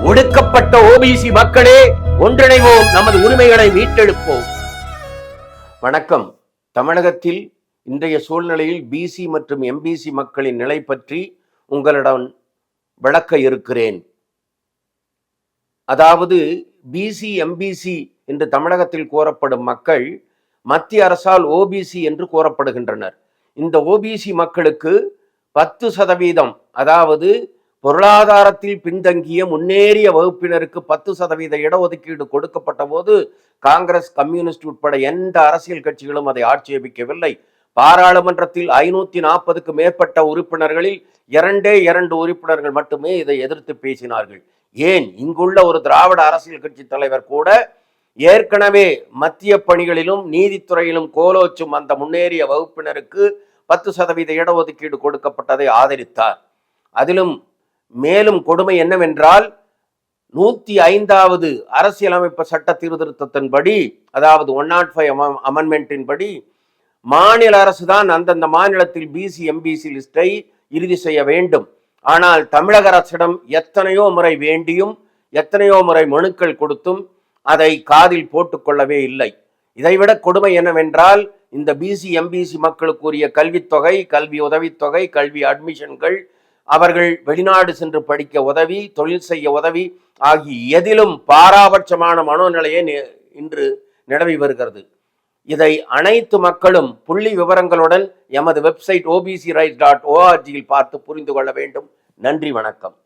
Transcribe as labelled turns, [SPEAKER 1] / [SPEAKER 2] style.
[SPEAKER 1] ஒடுக்கப்பட்ட ஓபிசி மக்களே, ஒன்றிணைவோம், நமது உரிமைகளை மீட்டெடுப்போம். வணக்கம். தமிழகத்தில் இன்றைய சூழ்நிலையில் பிசி மற்றும் எம்பிசி மக்களின் நிலை பற்றி உங்களிடம் விளக்க இருக்கிறேன். அதாவது பிசி எம்பிசி என்று தமிழகத்தில் கூறப்படும் மக்கள் மத்திய அரசால் ஓபிசி என்று கூறப்படுகின்றனர். இந்த ஓபிசி மக்களுக்கு 10%, அதாவது பொருளாதாரத்தில் பின்தங்கிய முன்னேறிய வகுப்பினருக்கு 10% இடஒதுக்கீடு கொடுக்கப்பட்ட போது காங்கிரஸ், கம்யூனிஸ்ட் உட்பட எந்த அரசியல் கட்சிகளும் அதை ஆட்சேபிக்கவில்லை. பாராளுமன்றத்தில் 540க்கு மேற்பட்ட உறுப்பினர்களில் 2 உறுப்பினர்கள் மட்டுமே இதை எதிர்த்து பேசினார்கள். ஏன், இங்குள்ள ஒரு திராவிட அரசியல் கட்சி தலைவர் கூட ஏற்கனவே மத்திய பணிகளிலும் நீதித்துறையிலும் கோலோச்சும் அந்த முன்னேறிய வகுப்பினருக்கு 10% இடஒதுக்கீடு கொடுக்கப்பட்டதை ஆதரித்தார். அதிலும் மேலும் கொடுமை என்னவென்றால், 105வது அரசியலமைப்பு சட்ட சீர்திருத்தத்தின்படி, அதாவது 105 அமெண்ட்மெண்டின் படி மாநில அரசு தான் அந்தந்த மாநிலத்தில் பிசி எம்பிசி லிஸ்டை இறுதி செய்ய வேண்டும். ஆனால் தமிழக அரசிடம் எத்தனையோ முறை வேண்டியும் எத்தனையோ முறை மனுக்கள் கொடுத்தும் அதை காதில் போட்டுக்கொள்ளவே இல்லை. இதைவிட கொடுமை என்னவென்றால், இந்த பிசி எம்பிசி மக்களுக்குரிய கல்வித்தொகை, கல்வி உதவித்தொகை, கல்வி அட்மிஷன்கள், அவர்கள் வெளிநாடு சென்று படிக்க உதவி, தொழில் செய்ய உதவி ஆகிய எதிலும் பாராபட்சமான மனோநிலையை இன்று நிலவி வருகிறது. இதை அனைத்து மக்களும் புள்ளி விவரங்களுடன் எமது வெப்சைட் obcrights.org பார்த்து புரிந்து கொள்ள வேண்டும். நன்றி, வணக்கம்.